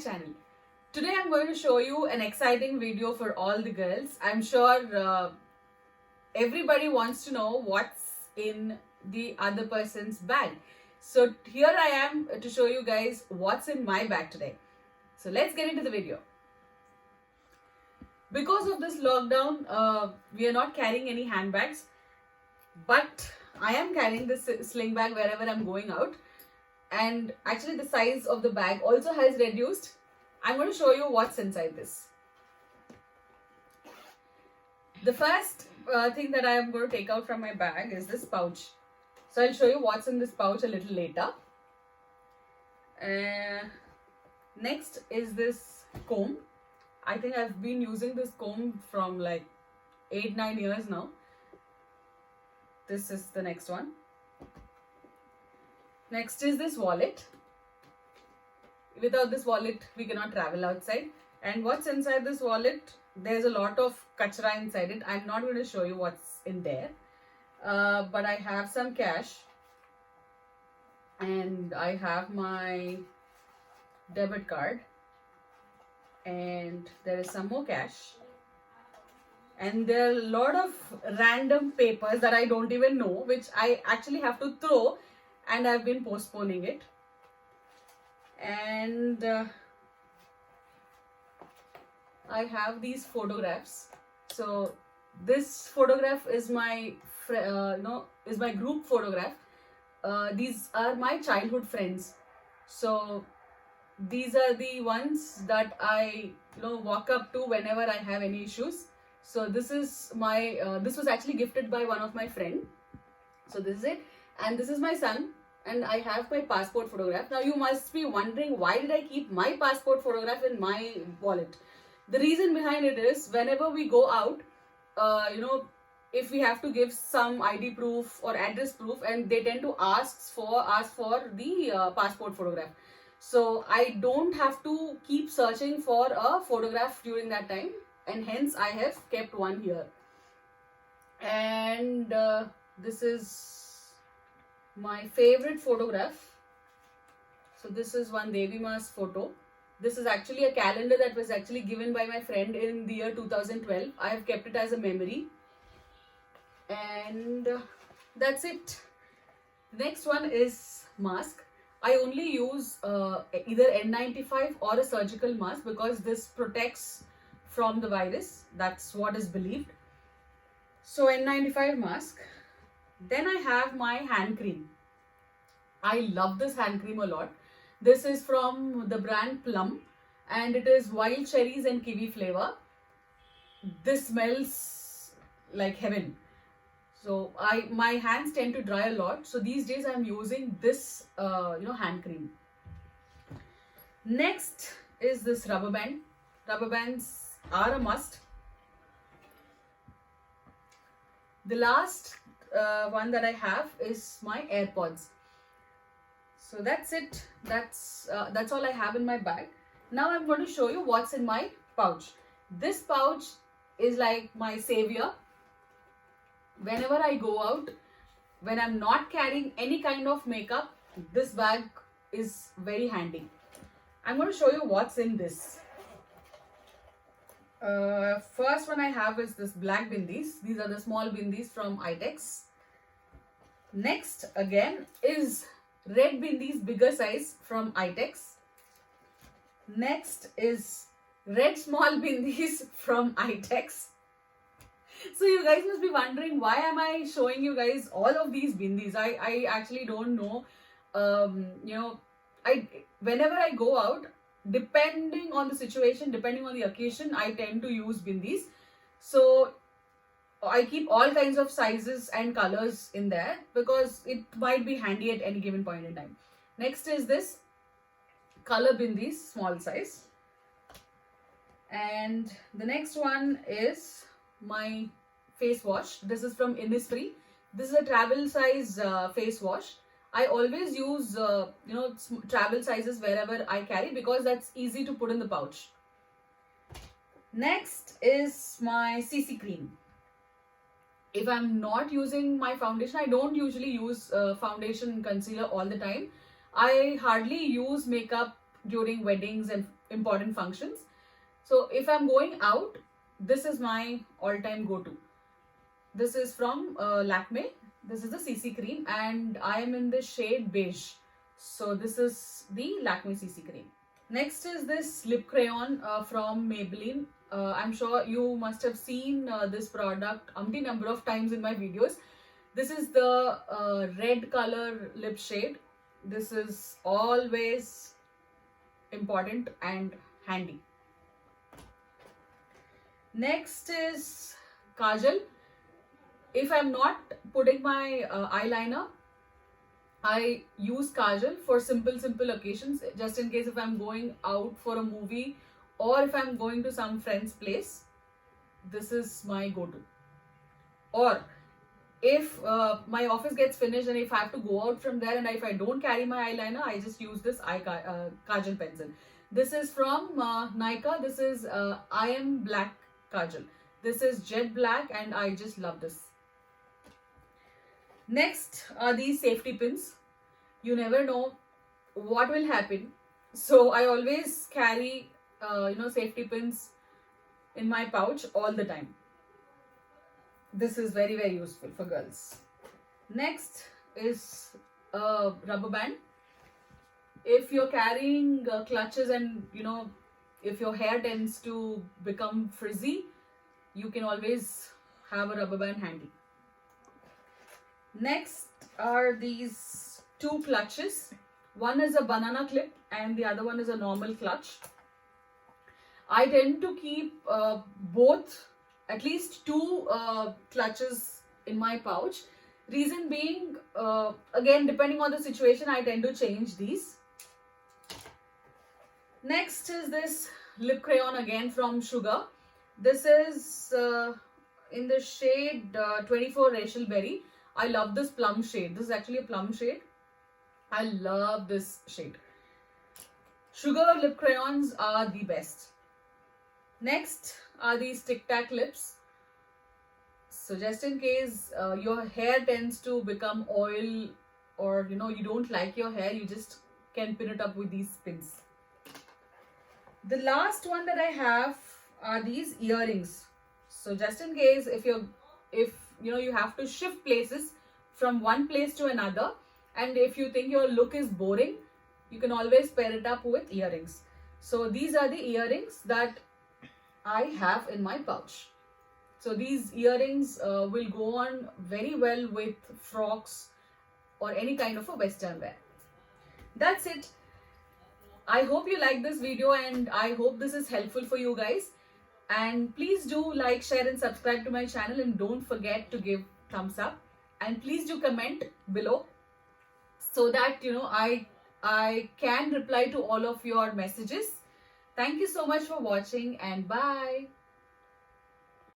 channel. Today I'm going to show you an exciting video for all the girls. I'm sure everybody wants to know what's in the other person's bag. So here I am to show you guys what's in my bag today. So let's get into the video. Because of this lockdown, we are not carrying any handbags, but I am carrying this sling bag wherever I'm going out. And actually the size of the bag also has reduced. I'm going to show you what's inside this. The first thing that I am going to take out from my bag is this pouch. So I'll show you what's in this pouch a little later. Next is this comb. I think I've been using this comb from like 8-9 years now. This is the next one. Next is this wallet. Without this wallet, we cannot travel outside. And what's inside this wallet? There's a lot of kachra inside it. I'm not going to show you what's in there. But I have some cash. And I have my debit card. And there is some more cash. And there are a lot of random papers that I don't even know, which I actually have to throw. And I've been postponing it. And I have these photographs. So this photograph is my is my group photograph. These are my childhood friends. So these are the ones that I walk up to whenever I have any issues. So this is my this was actually gifted by one of my friend. So this is it. And this is my son, and I have my passport photograph. Now you must be wondering, why did I keep my passport photograph in my wallet? The reason behind it is, whenever we go out, if we have to give some ID proof or address proof, and they tend to ask for the passport photograph. So I don't have to keep searching for a photograph during that time, and hence I have kept one here. And this is my favorite photograph. So this is one Devi Ma's photo. This is actually a calendar that was actually given by my friend in the year 2012. I have kept it as a memory. And that's it. Next one is mask. I only use either N95 or a surgical mask because this protects from the virus. That's what is believed. So N95 mask. Then I have my hand cream. I love this hand cream a lot. This is from the brand Plum, and it is wild cherries and kiwi flavor. This smells like heaven. So my hands tend to dry a lot. So these days I'm using this hand cream. Next is this rubber band. Rubber bands are a must. The last one that I have is my AirPods. So that's it. That's all I have in my bag. Now I'm going to show you what's in my pouch. This pouch is like my savior. Whenever I go out, when I'm not carrying any kind of makeup, this bag is very handy. I'm going to show you what's in this. First one I have is this black bindis. These are the small bindis from ITEX. Next again is red bindis, bigger size from ITEX. Next is red small bindis from ITEX. So you guys must be wondering, why am I showing you guys all of these bindis? I actually don't know. Whenever I go out, depending on the situation, depending on the occasion, I tend to use bindis. So I keep all kinds of sizes and colors in there because it might be handy at any given point in time. Next is this color bindis, small size. And the next one is my face wash. This is from Innisfree. This is a travel size face wash. I always use travel sizes wherever I carry because that's easy to put in the pouch. Next is my CC cream. If I'm not using my foundation, I don't usually use foundation concealer all the time. I hardly use makeup during weddings and important functions. So if I'm going out, this is my all-time go-to. This is from Lakme. This is the CC cream and I am in the shade beige. So this is the Lakme CC cream. Next is this lip crayon from Maybelline. I'm sure you must have seen this product umpty number of times in my videos. This is the red color lip shade. This is always important and handy. Next is kajal. If I'm not putting my eyeliner, I use kajal for simple occasions, just in case if I'm going out for a movie or if I'm going to some friend's place. This is my go-to. Or if my office gets finished and if I have to go out from there and if I don't carry my eyeliner, I just use this kajal pencil. This is from Nykaa. This is I Am Black Kajal. This is jet black and I just love this. Next are these safety pins. You never know what will happen. So I always carry safety pins in my pouch all the time. This is very useful for girls. Next is a rubber band. If you're carrying clutches and if your hair tends to become frizzy, you can always have a rubber band handy. Next are these two clutches. One is a banana clip and the other one is a normal clutch. I tend to keep both, at least two clutches in my pouch. Reason being, again, depending on the situation, I tend to change these. Next is this lip crayon again from Sugar. This is in the shade 24 Rachel Berry. I love this plum shade. This is actually a plum shade. I love this shade. Sugar lip crayons are the best. Next are these Tic Tac lips. So just in case your hair tends to become oil or you don't like your hair, you just can pin it up with these pins. The last one that I have are these earrings. So just in case if you have to shift places from one place to another, and if you think your look is boring, you can always pair it up with earrings. So these are the earrings that I have in my pouch. So these earrings will go on very well with frocks or any kind of a western wear. That's it. I hope you like this video and I hope this is helpful for you guys. And please do like, share and subscribe to my channel, and don't forget to give thumbs up. And please do comment below so that I can reply to all of your messages. Thank you so much for watching and bye.